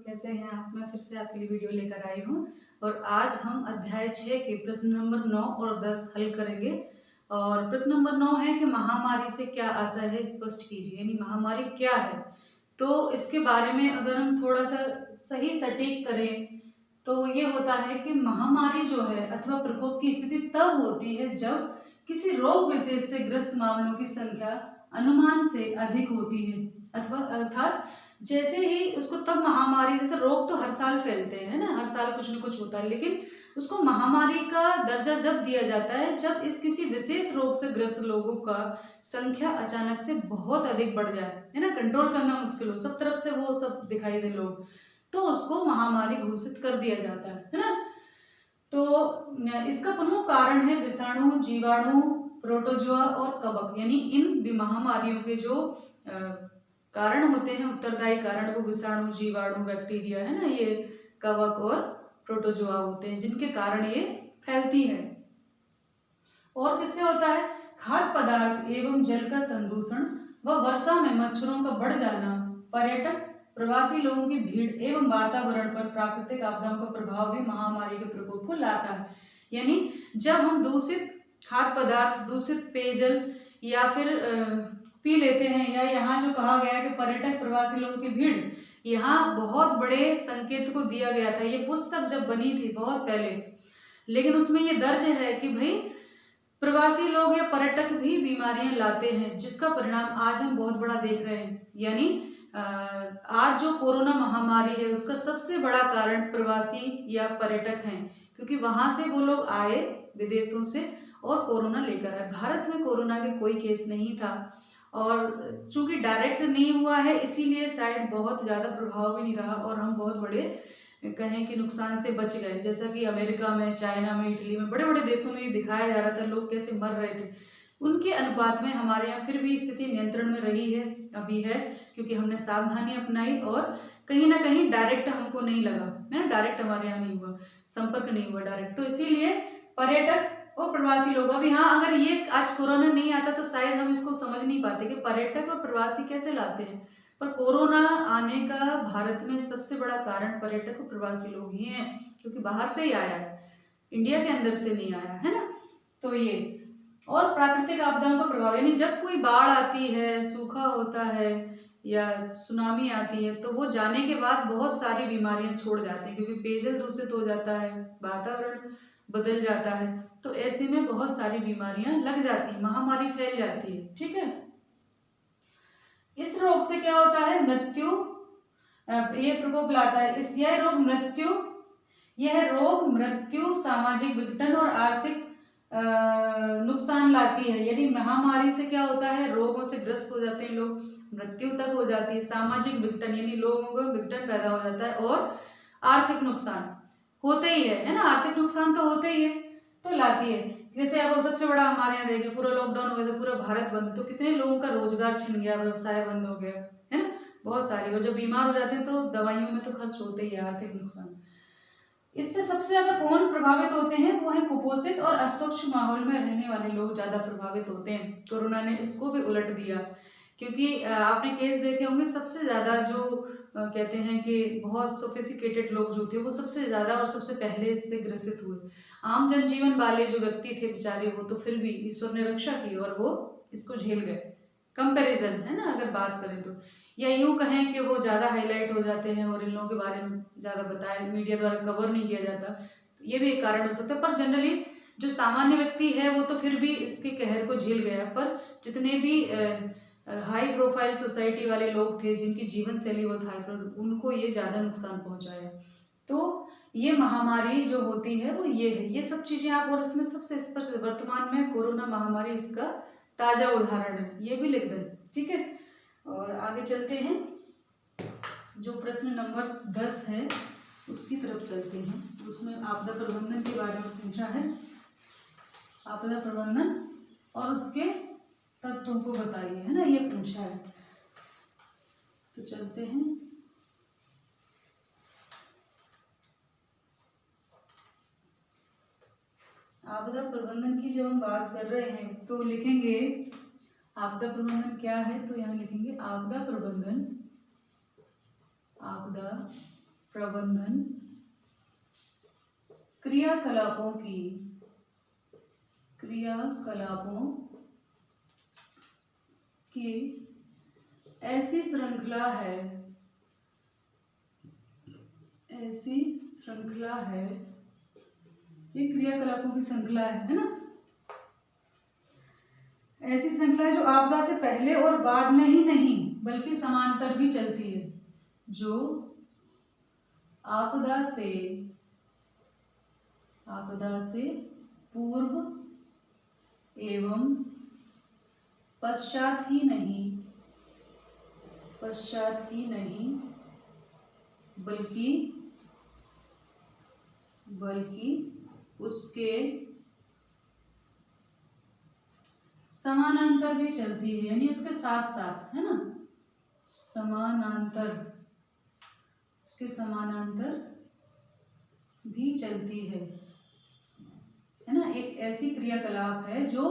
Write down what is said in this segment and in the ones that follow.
कैसे हैं आप। मैं फिर से आपके लिए वीडियो लेकर आई हूँ और आज हम अध्याय 6 के प्रश्न नंबर 9 और 10 हल करेंगे। और प्रश्न नंबर 9 है कि महामारी से क्या आशय है, स्पष्ट कीजिए। यानी महामारी क्या है, तो इसके बारे में अगर हम थोड़ा सा सही सटीक करें तो ये होता है कि महामारी जो है अथवा प्रकोप की स्थिति तब होती है जब किसी रोग विशेष से ग्रस्त मामलों की संख्या अनुमान से अधिक होती है, अथवा अर्थात जैसे ही उसको तब महामारी, जैसे रोग तो हर साल फैलते हैं ना, हर साल कुछ न कुछ होता है, लेकिन उसको महामारी का दर्जा जब दिया जाता है जब इस किसी विशेष रोग से ग्रस्त लोगों का संख्या अचानक से बहुत अधिक बढ़ जाए, है ना, कंट्रोल करना मुश्किल हो, सब तरफ से वो सब दिखाई दे लोग, तो उसको महामारी घोषित कर दिया जाता है ना। तो इसका प्रमुख कारण है विषाणु, जीवाणु, प्रोटोजोआ और कवक। यानी इन महामारियों के जो कारण होते हैं, उत्तरदायी कारण, वो विषाणु, जीवाणु, बैक्टीरिया, है ना, ये कवक और प्रोटोजोआ होते हैं जिनके कारण ये फैलती है। और किससे होता है? खाद्य पदार्थ एवं जल का संदूषण व वर्षा में मच्छरों का बढ़ जाना, पर्यटक, प्रवासी लोगों की भीड़ एवं वातावरण पर प्राकृतिक आपदाओं का प्रभाव भी महामारी के प्रकोप को लाता है। यानी जब हम दूषित खाद्य पदार्थ, दूषित पेयजल या फिर पी लेते हैं, या यहाँ जो कहा गया है कि पर्यटक, प्रवासी लोगों की भीड़, यहाँ बहुत बड़े संकेत को दिया गया था। ये पुस्तक जब बनी थी बहुत पहले, लेकिन उसमें ये दर्ज है कि भाई प्रवासी लोग या पर्यटक भी बीमारियां लाते हैं, जिसका परिणाम आज हम बहुत बड़ा देख रहे हैं। यानी आज जो कोरोना महामारी है उसका सबसे बड़ा कारण प्रवासी या पर्यटक हैं, क्योंकि वहां से वो लोग आए विदेशों से और कोरोना लेकर आए। भारत में कोरोना के कोई केस नहीं था, और चूंकि डायरेक्ट नहीं हुआ है इसीलिए शायद बहुत ज़्यादा प्रभाव भी नहीं रहा और हम बहुत बड़े कहें कि नुकसान से बच गए। जैसा कि अमेरिका में, चाइना में, इटली में, बड़े बड़े देशों में ये दिखाया जा रहा था लोग कैसे मर रहे थे, उनके अनुपात में हमारे यहाँ फिर भी स्थिति नियंत्रण में रही है, अभी है, क्योंकि हमने सावधानी अपनाई और कहीं ना कहीं डायरेक्ट हमको नहीं लगा, है ना, डायरेक्ट हमारे यहाँ नहीं हुआ, संपर्क नहीं हुआ डायरेक्ट। तो इसीलिए पर्यटक और प्रवासी लोग, अभी हाँ, अगर ये आज कोरोना नहीं आता तो शायद हम इसको समझ नहीं पाते कि पर्यटक और प्रवासी कैसे लाते हैं, पर कोरोना आने का भारत में सबसे बड़ा कारण पर्यटक और प्रवासी लोग ही हैं, क्योंकि बाहर से ही आया है, इंडिया के अंदर से नहीं आया, है ना। तो ये और प्राकृतिक आपदाओं का प्रभाव, यानी जब कोई बाढ़ आती है, सूखा होता है या सुनामी आती है, तो वो जाने के बाद बहुत सारी बीमारियां छोड़ जाती हैं, क्योंकि पेयजल दूषित हो जाता है, वातावरण बदल जाता है, तो ऐसे में बहुत सारी बीमारियां लग जाती हैं, महामारी फैल जाती है, ठीक है। इस रोग से क्या होता है? मृत्यु, ये प्रकोप लाता है यह रोग मृत्यु, सामाजिक विघटन और आर्थिक नुकसान लाती है। यानी महामारी से क्या होता है? रोगों से ग्रस्त हो जाते हैं लोग, मृत्यु तक हो जाती है, सामाजिक विघटन यानी लोगों को विघटन पैदा हो जाता है, और आर्थिक नुकसान होते ही है ना, आर्थिक नुकसान तो होते ही है, तो लाती है। जैसे अब सबसे बड़ा हमारे यहाँ देखें, पूरा लॉकडाउन हो गया तो पूरा भारत बंद, तो कितने लोगों का रोजगार छिन गया, व्यवसाय बंद हो गया, है ना, बहुत सारे। और जब बीमार हो जाते हैं तो दवाइयों में तो खर्च होते ही है, आर्थिक नुकसान। इससे सबसे ज्यादा कौन प्रभावित होते हैं? वो है कुपोषित और अस्वच्छ माहौल में रहने वाले लोग ज्यादा प्रभावित होते हैं। कोरोना ने इसको भी उलट दिया, क्योंकि आपने केस देखे होंगे, सबसे ज्यादा जो कहते हैं कि बहुत सोफिस्टिकेटेड लोग जो थे वो सबसे ज्यादा और सबसे पहले इससे ग्रसित हुए। आम जनजीवन वाले जो व्यक्ति थे बेचारे, वो तो फिर भी ईश्वर ने रक्षा की और वो इसको झेल गए। कंपैरिजन है ना, अगर बात करें तो, या यूं कहें कि वो ज़्यादा हाईलाइट हो जाते हैं और इन लोगों के बारे में ज़्यादा बताया, मीडिया द्वारा कवर नहीं किया जाता, तो ये भी एक कारण हो सकता है। पर जनरली जो सामान्य व्यक्ति है वो तो फिर भी इसके कहर को झेल गया, पर जितने भी हाई प्रोफाइल सोसाइटी वाले लोग थे, जिनकी जीवन शैली बहुत हाई प्रोफाइल, उनको ये ज़्यादा नुकसान पहुँचाया। तो ये महामारी जो होती है वो ये है, ये सब चीज़ें आप, और इसमें सबसे स्पष्ट वर्तमान में कोरोना महामारी इसका ताज़ा उदाहरण है, ये भी लिख दें, ठीक है। और आगे चलते हैं, जो प्रश्न नंबर 10 है उसकी तरफ चलते हैं। उसमें आपदा प्रबंधन के बारे में पूछा है, आपदा प्रबंधन और उसके तत्वों को बताइए, है ना, ये पूछा है। तो चलते हैं, आपदा प्रबंधन की जब हम बात कर रहे हैं तो लिखेंगे आपदा प्रबंधन क्या है, तो यहाँ लिखेंगे आपदा प्रबंधन, आपदा प्रबंधन क्रियाकलापों की ऐसी श्रृंखला है, ये क्रियाकलापों की श्रृंखला है ना। ऐसी श्रृंखला है जो आपदा से पहले और बाद में ही नहीं बल्कि समांतर भी चलती है, जो आपदा से पूर्व एवं पश्चात ही नहीं बल्कि उसके समानांतर भी चलती है, यानी उसके साथ साथ, है ना, उसके समानांतर भी चलती है ना। एक ऐसी क्रियाकलाप है जो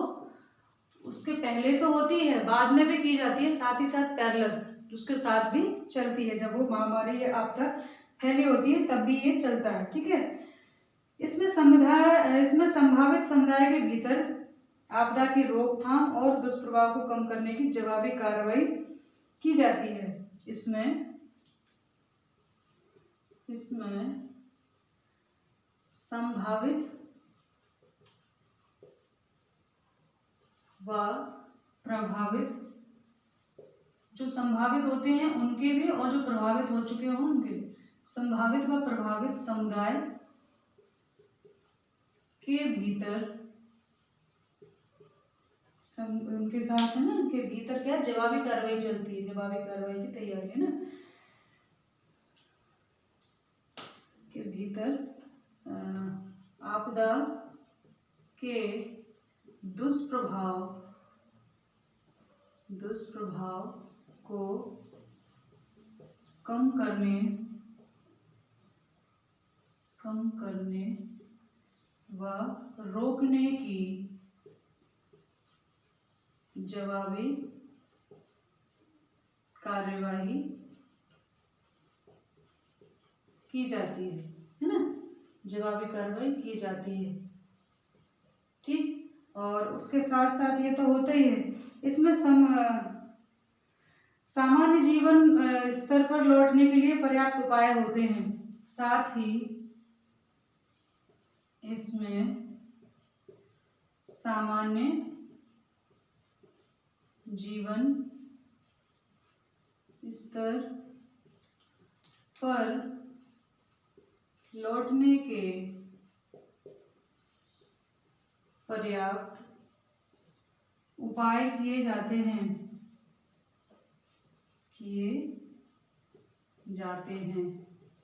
उसके पहले तो होती है, बाद में भी की जाती है, साथ ही साथ पैरेलल उसके साथ भी चलती है। जब वो महामारी या आपदा फैली होती है तब भी ये चलता है, ठीक है। इसमें संभावित समुदाय के भीतर आपदा की रोकथाम और दुष्प्रभाव को कम करने की जवाबी कार्रवाई की जाती है। इसमें संभावित व प्रभावित, जो संभावित होते हैं उनके भी और जो प्रभावित हो चुके हों उनके भी, संभावित व प्रभावित समुदाय के भीतर उनके साथ, है ना, उनके भीतर क्या जवाबी कार्रवाई चलती है, जवाबी कार्रवाई की तैयारी, है ना, के भीतर आपदा के दुष्प्रभाव को कम करने व रोकने की जवाबी कार्यवाही की जाती है ना, जवाबी कार्रवाई की जाती है, ठीक। और उसके साथ साथ ये तो होता ही है, इसमें सामान्य जीवन स्तर पर लौटने के लिए पर्याप्त उपाय होते हैं। साथ ही इसमें सामान्य जीवन स्तर पर लौटने के पर्याप्त उपाय किए जाते हैं।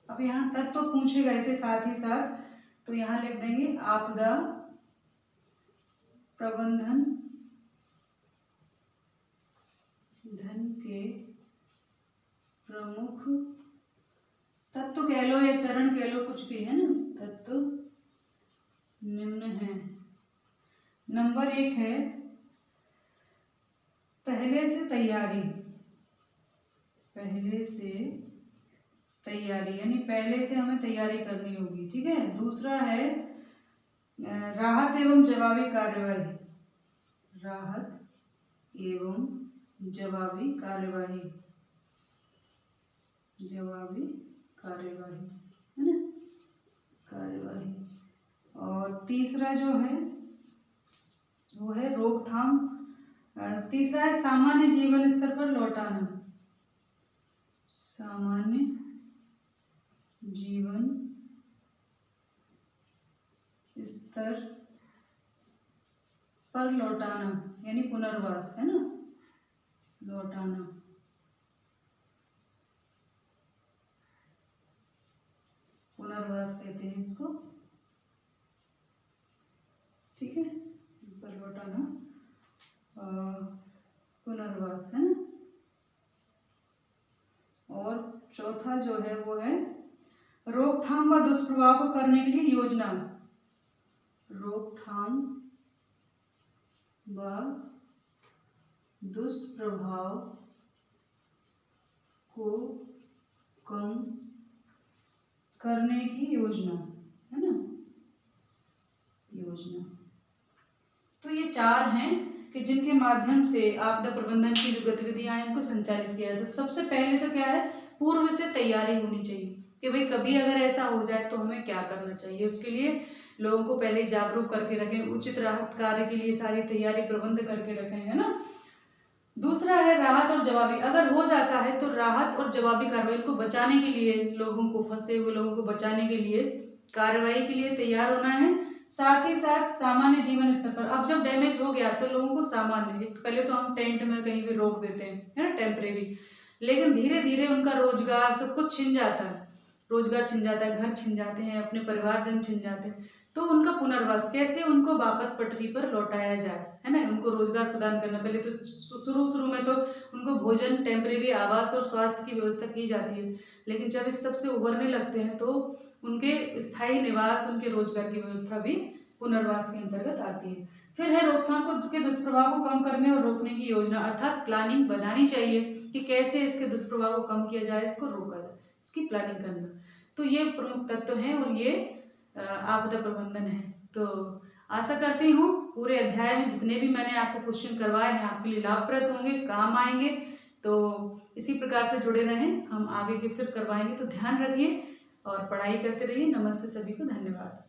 अब यहाँ तक तो पूछे गए थे साथ ही साथ, तो यहाँ लिख देंगे आपदा प्रबंधन धन के प्रमुख तत्व कह लो या चरण कह लो, कुछ भी, है ना, तत्व निम्न है। नंबर 1 है पहले से तैयारी, यानी पहले से हमें तैयारी करनी होगी, ठीक है। दूसरा है राहत एवं जवाबी कार्यवाही, है ना, कार्यवाही। और तीसरा जो है वो है रोकथाम। तीसरा है सामान्य जीवन स्तर पर लौटाना, सामान्य जीवन स्तर पर लौटाना, यानी पुनर्वास, है ना, लौटाना। पुनर्वास कहते हैं इसको, ठीक है, पर लौटाना पुनर्वास, है ना। और चौथा जो है वो है रोकथाम व दुष्प्रभाव को करने के लिए योजना, रोकथाम व दुष्प्रभाव को कम करने की योजना, है ना, योजना। तो ये 4 हैं कि जिनके माध्यम से आपदा प्रबंधन की जो गतिविधियां हैं इनको संचालित किया जाए। तो सबसे पहले तो क्या है, पूर्व से तैयारी होनी चाहिए कि भाई कभी अगर ऐसा हो जाए तो हमें क्या करना चाहिए। उसके लिए लोगों को पहले जागरूक करके रखें, उचित राहत कार्य के लिए सारी तैयारी प्रबंध करके रखें, है ना। दूसरा है राहत और जवाबी। अगर हो जाता है तो राहत और जवाबी कार्रवाई को बचाने के लिए, लोगों को, फंसे हुए लोगों को बचाने के लिए कार्रवाई के लिए तैयार होना है। साथ ही साथ सामान्य जीवन स्तर पर, अब जब डैमेज हो गया तो लोगों को सामान्य, पहले तो हम टेंट में कहीं भी रोक देते हैं, है ना, टेम्परेरी, लेकिन धीरे धीरे उनका रोजगार सब कुछ छिन जाता है, रोजगार छिन जाता है, घर छिन जाते हैं, अपने परिवारजन छिन जाते हैं। तो उनका पुनर्वास कैसे, उनको वापस पटरी पर लौटाया जाए, है ना, उनको रोजगार प्रदान करना। पहले तो शुरू में तो उनको भोजन, टेम्परेरी आवास और स्वास्थ्य की व्यवस्था की जाती है, लेकिन जब इस सब से उभरने लगते हैं तो उनके स्थायी निवास, उनके रोजगार की व्यवस्था भी पुनर्वास के अंतर्गत आती है। फिर है रोकथाम के दुष्प्रभाव को कम करने और रोकने की योजना, अर्थात प्लानिंग बनानी चाहिए कि कैसे इसके दुष्प्रभाव को कम किया जाए, इसको रोका जाए, इसकी प्लानिंग करना। तो ये प्रमुख तत्व हैं और ये आपदा प्रबंधन है। तो आशा करती हूँ पूरे अध्याय में जितने भी मैंने आपको क्वेश्चन करवाए हैं आपके लिए लाभप्रद होंगे, काम आएंगे। तो इसी प्रकार से जुड़े रहें, हम आगे के फिर करवाएंगे। तो ध्यान रखिए और पढ़ाई करते रहिए। नमस्ते सभी को, धन्यवाद।